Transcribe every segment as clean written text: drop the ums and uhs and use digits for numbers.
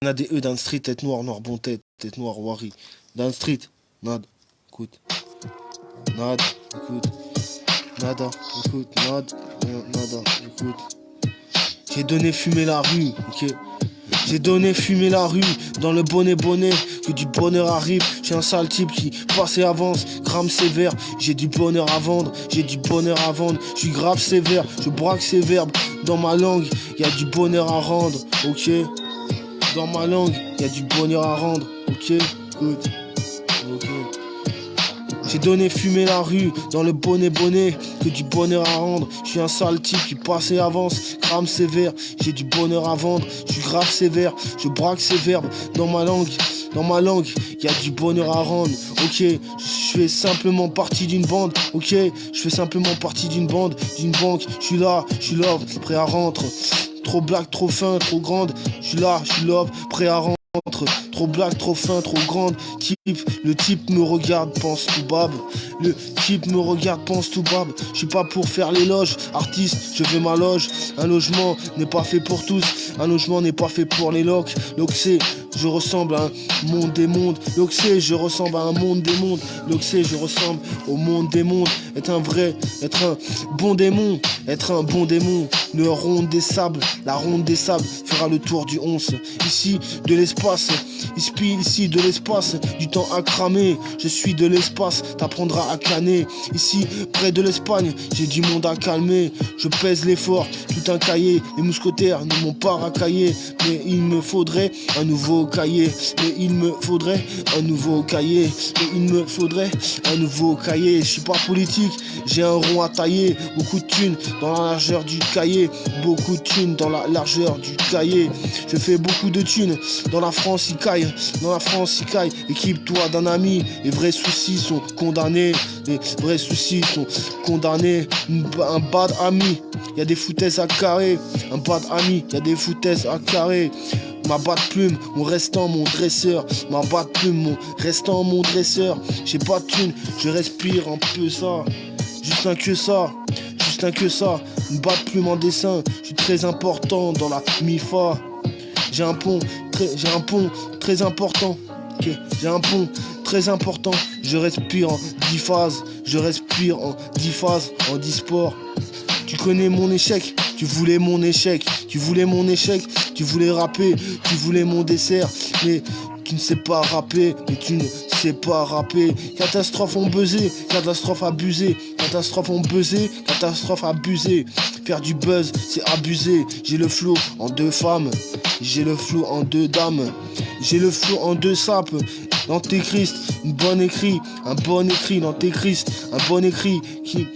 a des E dans le street, tête noire, noir bon tête noire, wari. Dans le street, nada, écoute. Nada, écoute. Nada, écoute, nada, écoute. J'ai donné fumer la rue, ok. J'ai donné fumer la rue, dans le bonnet, que du bonheur arrive. J'ai un sale type qui passe et avance, crame sévère. J'ai du bonheur à vendre, j'ai du bonheur à vendre. Je suis grave sévère, je braque ces verbes. Dans ma langue, y a du bonheur à rendre, ok. Dans ma langue, y a du bonheur à rendre, ok. Good, ok. J'ai donné fumer la rue, dans le bonnet, que du bonheur à rendre. Je suis un sale type qui passe et avance, crame sévère. J'ai du bonheur à vendre, je suis grave sévère. Je braque ces verbes, dans ma langue, y a du bonheur à rendre, ok. Je fais simplement partie d'une bande, ok. Je fais simplement partie d'une bande, d'une banque. Je suis là, prêt à rentrer. Trop blague, trop fin, trop grande. Je suis là, prêt à rentrer. Trop blague, trop fin, trop grande. Le type me regarde, pense tout bab. Le type me regarde, pense tout bab. Je suis pas pour faire l'éloge, artiste, je veux ma loge. Un logement n'est pas fait pour tous. Un logement n'est pas fait pour les locs. L'oxé, je ressemble à un monde des mondes. L'oxé, je ressemble à un monde des mondes. L'oxé, je ressemble au monde des mondes. Être un bon démon. Être un bon démon. Le ronde des sables, la ronde des sables fera le tour du 11. Ici, de l'espace. Ici, de l'espace. Du temps à cramer. Je suis de l'espace, t'apprendras à canner. Ici, près de l'Espagne, j'ai du monde à calmer. Je pèse l'effort, tout un cahier. Les mousquetaires ne m'ont pas racaillé. Mais il me faudrait un nouveau cahier. Mais il me faudrait un nouveau cahier. Mais il me faudrait un nouveau cahier. Je suis pas politique, j'ai un rond à tailler. Beaucoup de thunes dans la largeur du cahier. Beaucoup de thunes dans la largeur du cahier. Je fais beaucoup de thunes dans la France, il caille. Dans la France, il caille. Équipe-toi d'un ami. Les vrais soucis sont condamnés. Les vrais soucis sont condamnés. Un bad ami, y a des foutaises à carré. Un bad ami, y a des foutaises à carré. Ma batte plume, mon restant, mon dresseur. Ma batte plume, mon restant, mon dresseur. J'ai pas de thune, je respire un peu ça. Juste un que ça. Juste un que ça. Une batte plume en dessin. Je suis très important dans la MIFA. J'ai un pont très important. Okay. J'ai un pont très important. Je respire en 10 phases. Je respire en 10 phases, en 10 sports. Tu connais mon échec, tu voulais mon échec. Tu voulais mon échec, tu voulais rapper. Tu voulais mon dessert, mais tu ne sais pas rapper. Mais tu ne sais pas rapper. Catastrophe ont buzzé, catastrophe abusée. Catastrophe ont buzzé, catastrophe abusée. Faire du buzz, c'est abusé. J'ai le flow en 2 femmes. J'ai le flow en 2 dames. J'ai le flow en 2 sapes. L'antéchrist, un bon écrit, l'antéchrist, un bon écrit qui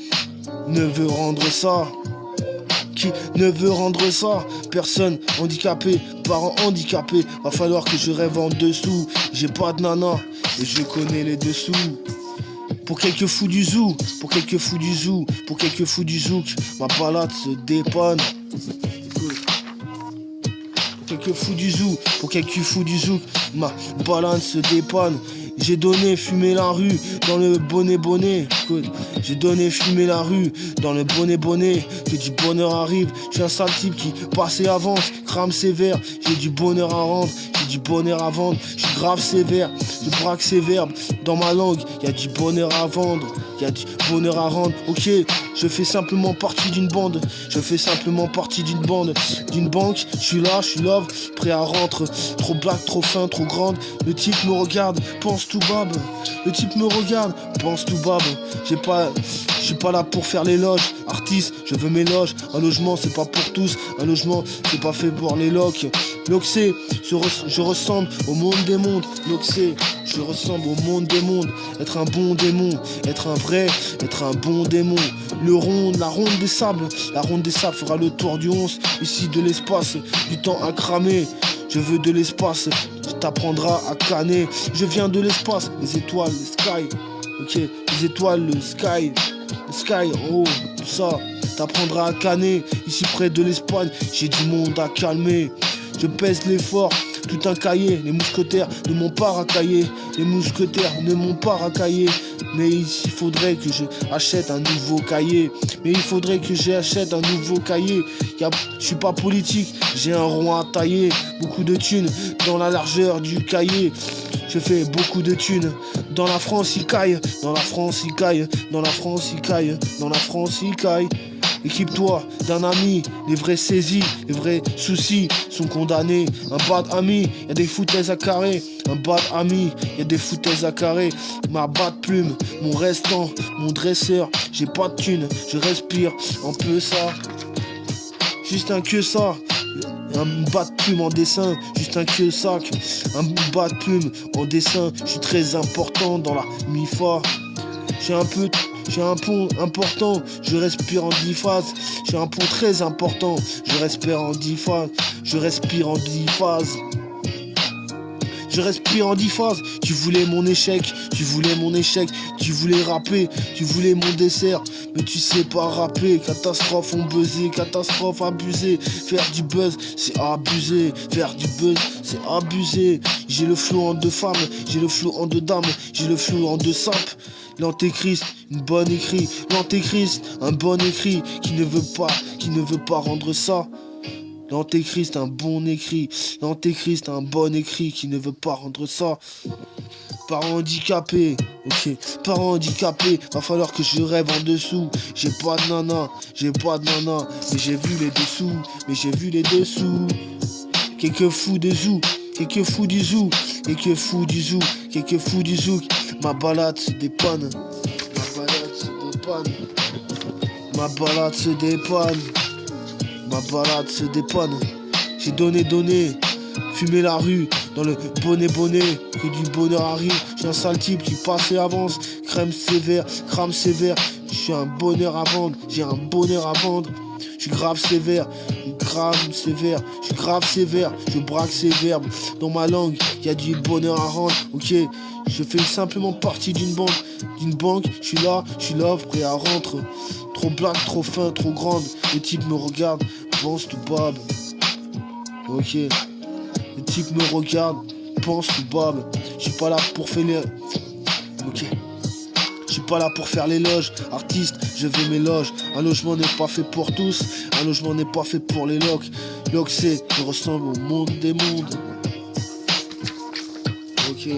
ne veut rendre ça. Qui ne veut rendre ça. Personne handicapé, parents handicapés. Va falloir que je rêve en dessous. J'ai pas de nana et je connais les dessous. Pour quelques fous du zoo, pour quelques fous du zoo, pour quelques fous du zouk, ma balade se dépanne. Pour quelques fous du zoo, pour quelques fous du zouk, ma balade se dépanne. J'ai donné fumer la rue dans le bonnet. J'ai donné fumer la rue dans le bonnet. Que du bonheur arrive. Je suis un sale type qui passe et avance, crame sévère. J'ai du bonheur à rendre, j'ai du bonheur à vendre. Je suis grave sévère, je braque ces verbes. Dans ma langue, y a du bonheur à vendre. Y a du bonheur à rendre. Ok, je fais simplement partie d'une bande. Je fais simplement partie d'une bande, d'une banque. Je suis là, love, prêt à rentrer. Trop blague, trop fin, trop grande. Le type me regarde, pense tout bab. Le type me regarde, pense tout bab. Je suis pas là pour faire l'éloge. Artiste, je veux mes loges. Un logement, c'est pas pour tous. Un logement, c'est pas fait pour les locs. L'oxé, je ressemble au monde des mondes. L'oxé, je ressemble au monde des mondes. Être un bon démon, être un bon démon. La ronde des sables fera le tour du 11. Ici de l'espace, du temps à cramer. Je veux de l'espace, t'apprendras à canner. Je viens de l'espace, les étoiles, le sky. Ok, les étoiles, le sky, oh, tout ça. T'apprendras à canner. Ici près de l'Espagne, j'ai du monde à calmer. Je pèse l'effort, tout un cahier. Les mousquetaires ne m'ont pas racaillé. Les mousquetaires ne m'ont pas racaillé. Mais il faudrait que je achète un nouveau cahier. Mais il faudrait que j'achète un nouveau cahier. Je suis pas politique, j'ai un rond à tailler. Beaucoup de thunes dans la largeur du cahier. Je fais beaucoup de thunes. Dans la France, il caille. Dans la France, il caille. Dans la France, il caille. Dans la France, il caille. Équipe-toi d'un ami, les vrais saisies, les vrais soucis sont condamnés. Un bad ami, y a des foutaises à carré. Un bad ami, y a des foutaises à carré. Ma bad plume, mon restant, mon dresseur. J'ai pas de thune, je respire un peu ça. Juste un que ça. Un bas de plume en dessin, juste un que sac. Un bas de plume en dessin, je suis très important dans la mi-fa. J'ai un pont important, je respire en 10 phases. J'ai un pont très important, je respire en 10 phases. Je respire en 10 phases. Je respire en 10 phases. Tu voulais mon échec, tu voulais mon échec. Tu voulais rapper, tu voulais mon dessert. Mais tu sais pas rapper. Catastrophe, on buzzé, catastrophe, abusé. Faire du buzz, c'est abusé. Faire du buzz, c'est abusé. J'ai le flow en deux femmes, j'ai le flow en deux dames. J'ai le flow en deux sapes. L'antéchrist, une bonne écrit. L'antéchrist, un bon écrit qui ne veut pas rendre ça. L'antéchrist, un bon écrit. L'antéchrist, un bon écrit qui ne veut pas rendre ça. Parents handicapés, ok. Parents handicapés, va falloir que je rêve en dessous. J'ai pas de nana, mais j'ai vu les dessous. Quelques fous de zoo, quelques fous du zoo, quelques fous du zoo, quelques fous du zoo. Ma balade se dépanne, ma balade se dépanne. J'ai donné, fumé la rue, dans le bonnet, que du bonheur arrive. J'ai un sale type qui passe et avance, crame sévère. J'ai un bonheur à vendre, Je suis grave sévère, je braque ses verbes. Dans ma langue, y a du bonheur à rendre, ok. Je fais simplement partie d'une banque, je suis là, prêt à rentrer. Trop blague, trop fin, trop grande. Le type me regarde, pense tout bab. Ok. Le type me regarde, pense tout bab. Je suis pas là pour faire les... Ok. Je suis pas là pour faire l'éloge. Artiste, je veux mes loges. Un logement n'est pas fait pour tous. Un logement n'est pas fait pour les locs. Loc c'est, je ressemble au monde des mondes. Ok.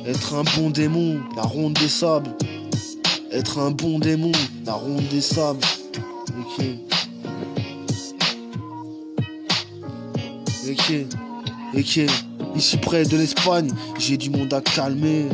Être un bon démon, la ronde des sables. Être un bon démon, la ronde des sables. Ok. Ici près de l'Espagne, j'ai du monde à calmer.